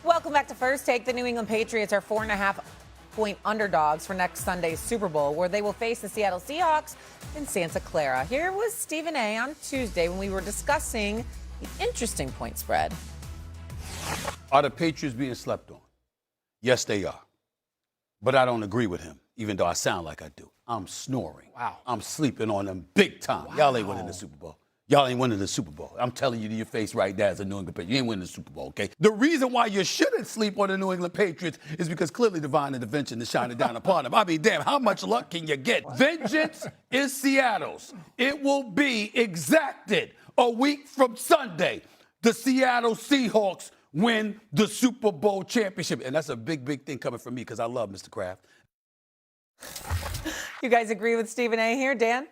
Welcome back to First Take. The New England Patriots are 4.5-point underdogs for next Sunday's Super Bowl, where they will face the Seattle Seahawks in Santa Clara. Here was Stephen A. on Tuesday when we were discussing the interesting point spread. Are the Patriots being slept on? Yes, they are. But I don't agree with him, even though I sound like I do. I'm snoring. Wow. I'm sleeping on them big time. Wow. Y'all ain't winning the Super Bowl. Y'all ain't winning the Super Bowl. I'm telling you to your face right now as a New England Patriot. You ain't winning the Super Bowl, okay? The reason why you shouldn't sleep on the New England Patriots is because clearly divine intervention is shining down upon them. I mean, damn, how much luck can you get? Vengeance is Seattle's. It will be exacted a week from Sunday. The Seattle Seahawks win the Super Bowl championship. And that's a big, big thing coming from me because I love Mr. Kraft. You guys agree with Stephen A. here, Dan?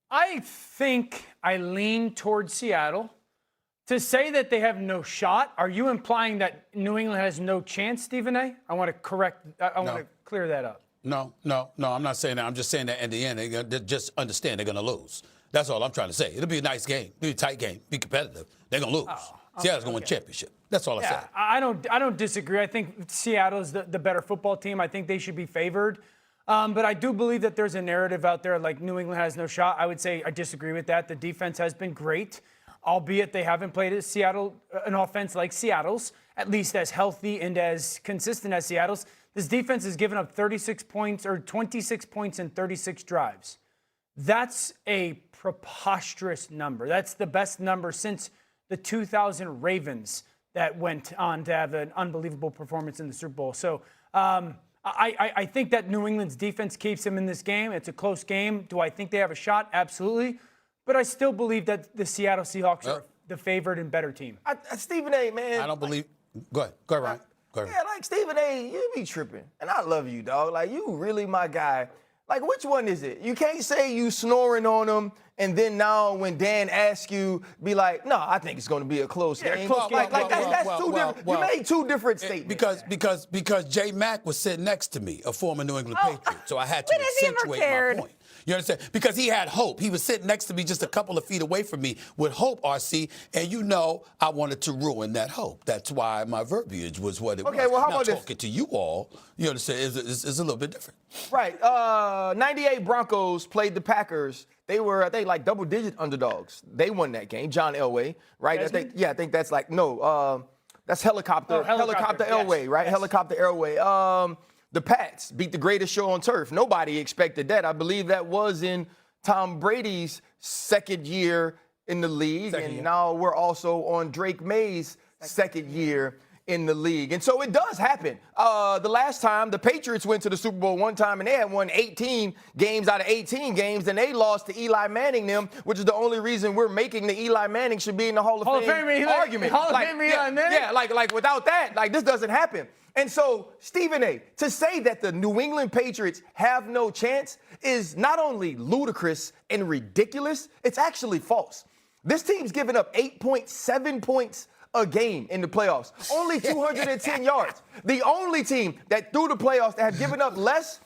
I think I lean towards Seattle. To say that they have no shot, are you implying that New England has no chance, Stephen A? I want to clear that up. No, I'm not saying that. I'm just saying that in the end, they just understand they're going to lose. That's all I'm trying to say. It'll be a nice game, be a tight game, be competitive. They're going to lose. Seattle's going to win championship. That's all I said. I don't disagree. I think Seattle is the better football team. I think they should be favored. But I do believe that there's a narrative out there like New England has no shot. I would say I disagree with that. The defense has been great, albeit they haven't played an offense like Seattle's, at least as healthy and as consistent as Seattle's. This defense has given up 36 points or 26 points in 36 drives. That's a preposterous number. That's the best number since the 2000 Ravens that went on to have an unbelievable performance in the Super Bowl. So, I think that New England's defense keeps them in this game. It's a close game. Do I think they have a shot? Absolutely. But I still believe that the Seattle Seahawks are the favored and better team. Stephen A., man. I don't believe. Go ahead, Ryan. Go ahead. Yeah, like Stephen A., you be tripping. And I love you, dog. Like, you really my guy. Like, which one is it? You can't say you snoring on them, and then now when Dan asks you, be like, no, I think it's going to be a close game. That's two different. You made two different statements. Because J. Mack was sitting next to me, a former New England Patriot, so I had to accentuate my point. You understand? Because he had hope. He was sitting next to me just a couple of feet away from me with hope, RC, and you know I wanted to ruin that hope. That's why my verbiage was what it was. Okay, well, how now, about this? Talking to you all, you understand, is a little bit different. Right. 98 Broncos played the Packers. They were, I think, like double-digit underdogs. They won that game. John Elway, right? I think that's like, that's Helicopter Elway, yes. right? Yes. Helicopter Elway. The Pats beat the greatest show on turf. Nobody expected that. I believe that was in Tom Brady's second year in the league. Now we're also on Drake May's second year in the league. And so it does happen. The last time the Patriots went to the Super Bowl one time and they had won 18 games out of 18 games and they lost to Eli Manning them, which is the only reason we're making the Eli Manning should be in the Hall of Fame argument. Hall of Fame Eli Manning? Yeah, like without that, like this doesn't happen. And so, Stephen A., to say that the New England Patriots have no chance is not only ludicrous and ridiculous, it's actually false. This team's given up 8.7 points a game in the playoffs, only 210 yards. The only team that through the playoffs that have given up less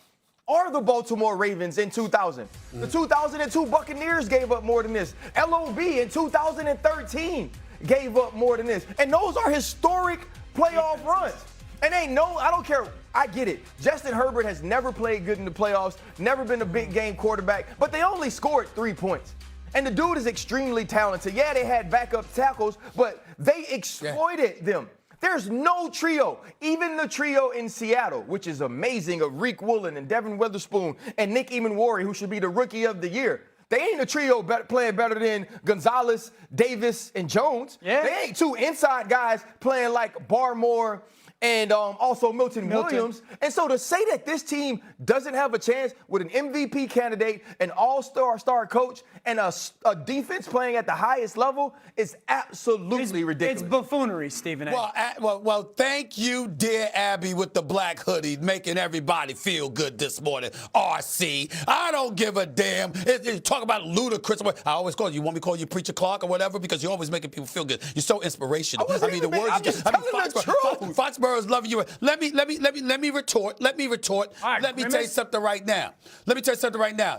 are the Baltimore Ravens in 2000. The 2002 Buccaneers gave up more than this. LOB in 2013 gave up more than this. And those are historic playoff runs. And I don't care. I get it. Justin Herbert has never played good in the playoffs, never been a big game quarterback, but they only scored 3 points. And the dude is extremely talented. Yeah, they had backup tackles, but they exploited them. There's no trio, even the trio in Seattle, which is amazing, of Reek Woolen and Devin Witherspoon and Nick Emanwari, who should be the rookie of the year. They ain't a trio playing better than Gonzalez, Davis, and Jones. Yeah. They ain't two inside guys playing like Barmore and also Milton Williams. And so to say that this team doesn't have a chance with an MVP candidate, an all-star coach, and a defense playing at the highest level is absolutely ridiculous. It's buffoonery, Stephen A. Well, thank you, dear Abby, with the black hoodie, making everybody feel good this morning. RC, I don't give a damn. Talk about ludicrous. I always call you want me to call you Preacher Clark or whatever because you're always making people feel good. You're so inspirational. I'm just telling the truth. Foxborough Spurs loving you. Let me retort. Let me right, tell you something right now.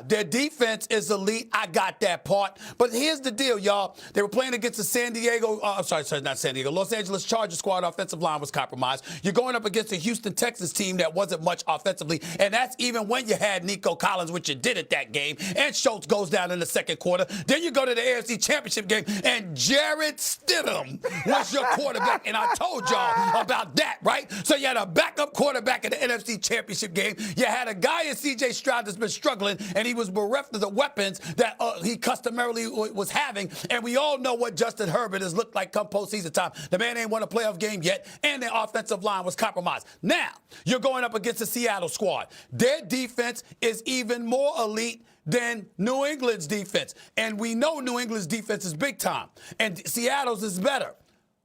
Their defense is elite. I got that part. But here's the deal, y'all. They were playing against the Los Angeles Chargers squad. Offensive line was compromised. You're going up against a Houston Texans team that wasn't much offensively, and that's even when you had Nico Collins, which you did at that game, and Schultz goes down in the second quarter. Then you go to the AFC Championship game, and Jarrett Stidham was your quarterback, and I told y'all about that, right? So you had a backup quarterback in the NFC Championship game. You had a guy in C.J. Stroud that's been struggling, and he was bereft of the weapons that he customarily was having, and we all know what Justin Herbert has looked like come postseason time. The man ain't won a playoff game yet, and their offensive line was compromised. Now, you're going up against the Seattle squad. Their defense is even more elite than New England's defense. And we know New England's defense is big time, and Seattle's is better.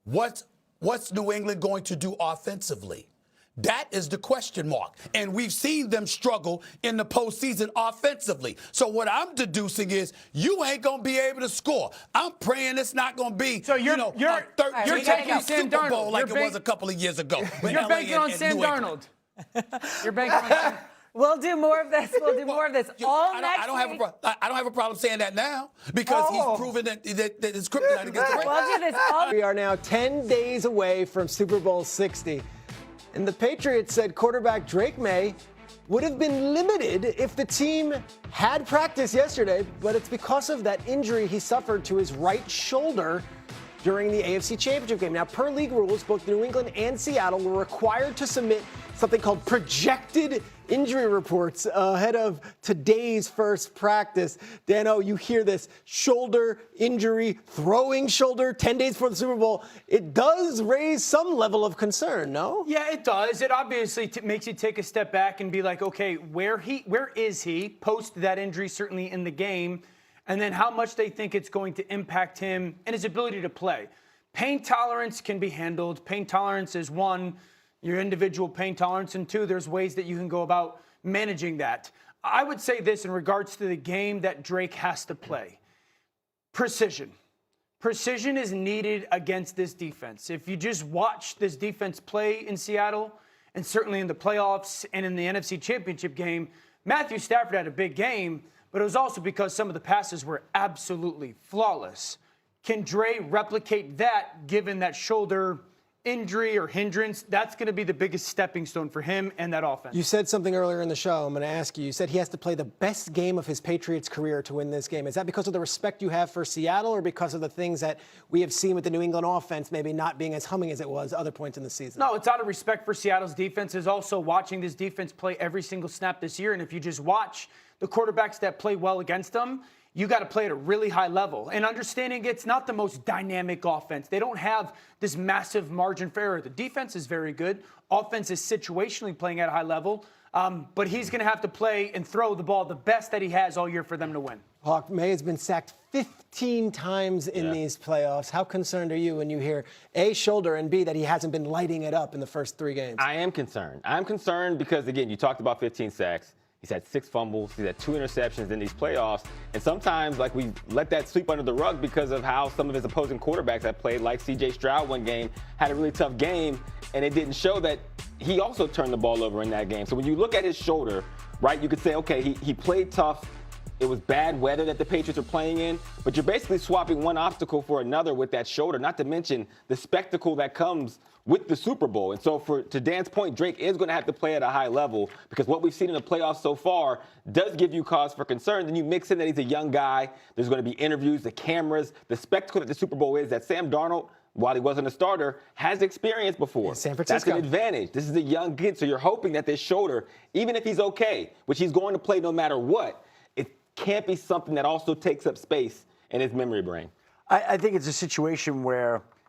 What's New England going to do offensively? That is the question mark. And we've seen them struggle in the postseason offensively. So what I'm deducing is you ain't going to be able to score. I'm praying it's not going to be, So you're taking Sam Super Bowl Darnold. like it was a couple of years ago. You're banking on Sam Darnold. You're banking on Sam. We'll do more of this. We'll do more of this all next week. I don't have a problem saying that now because he's proven that his kryptonite against the Raiders. We'll do this all. We are now 10 days away from Super Bowl 60. And the Patriots said quarterback Drake Maye would have been limited if the team had practice yesterday, but it's because of that injury he suffered to his right shoulder during the AFC Championship game. Now, per league rules, both New England and Seattle were required to submit something called projected injury reports ahead of today's first practice. Dano, you hear this shoulder injury, throwing shoulder 10 days before the Super Bowl. It does raise some level of concern, no? Yeah, it does. It obviously makes you take a step back and be like, okay, where is he post that injury, certainly in the game, and then how much they think it's going to impact him and his ability to play. Pain tolerance can be handled. Pain tolerance is one, your individual pain tolerance, and two, there's ways that you can go about managing that. I would say this in regards to the game that Drake has to play. Precision. Precision is needed against this defense. If you just watch this defense play in Seattle, and certainly in the playoffs and in the NFC Championship game, Matthew Stafford had a big game, but it was also because some of the passes were absolutely flawless. Can Dre replicate that given that shoulder injury or hindrance? That's going to be the biggest stepping stone for him and that offense. You said something earlier in the show. I'm going to ask you. You said he has to play the best game of his Patriots career to win this game. Is that because of the respect you have for Seattle or because of the things that we have seen with the New England offense maybe not being as humming as it was other points in the season? No, it's out of respect for Seattle's defense. It's also watching this defense play every single snap this year. And if you just watch the quarterbacks that play well against them, you got to play at a really high level. And understanding it's not the most dynamic offense. They don't have this massive margin for error. The defense is very good. Offense is situationally playing at a high level. But he's going to have to play and throw the ball the best that he has all year for them to win. Hawk, Maye has been sacked 15 times in these playoffs. How concerned are you when you hear A, shoulder, and B, that he hasn't been lighting it up in the first 3 games? I am concerned. I'm concerned because, again, you talked about 15 sacks. He's had 6 fumbles. He's had 2 interceptions in these playoffs. And sometimes, like, we let that sweep under the rug because of how some of his opposing quarterbacks have played, like C.J. Stroud one game, had a really tough game, and it didn't show that he also turned the ball over in that game. So when you look at his shoulder, right, you could say, okay, he played tough. It was bad weather that the Patriots are playing in, but you're basically swapping one obstacle for another with that shoulder, not to mention the spectacle that comes with the Super Bowl. And so to Dan's point, Drake is going to have to play at a high level because what we've seen in the playoffs so far does give you cause for concern. Then you mix in that he's a young guy. There's going to be interviews, the cameras, the spectacle that the Super Bowl is that Sam Darnold, while he wasn't a starter, has experienced before. San Francisco. That's an advantage. This is a young kid, so you're hoping that this shoulder, even if he's okay, which he's going to play no matter what, it can't be something that also takes up space in his memory brain. I think it's a situation where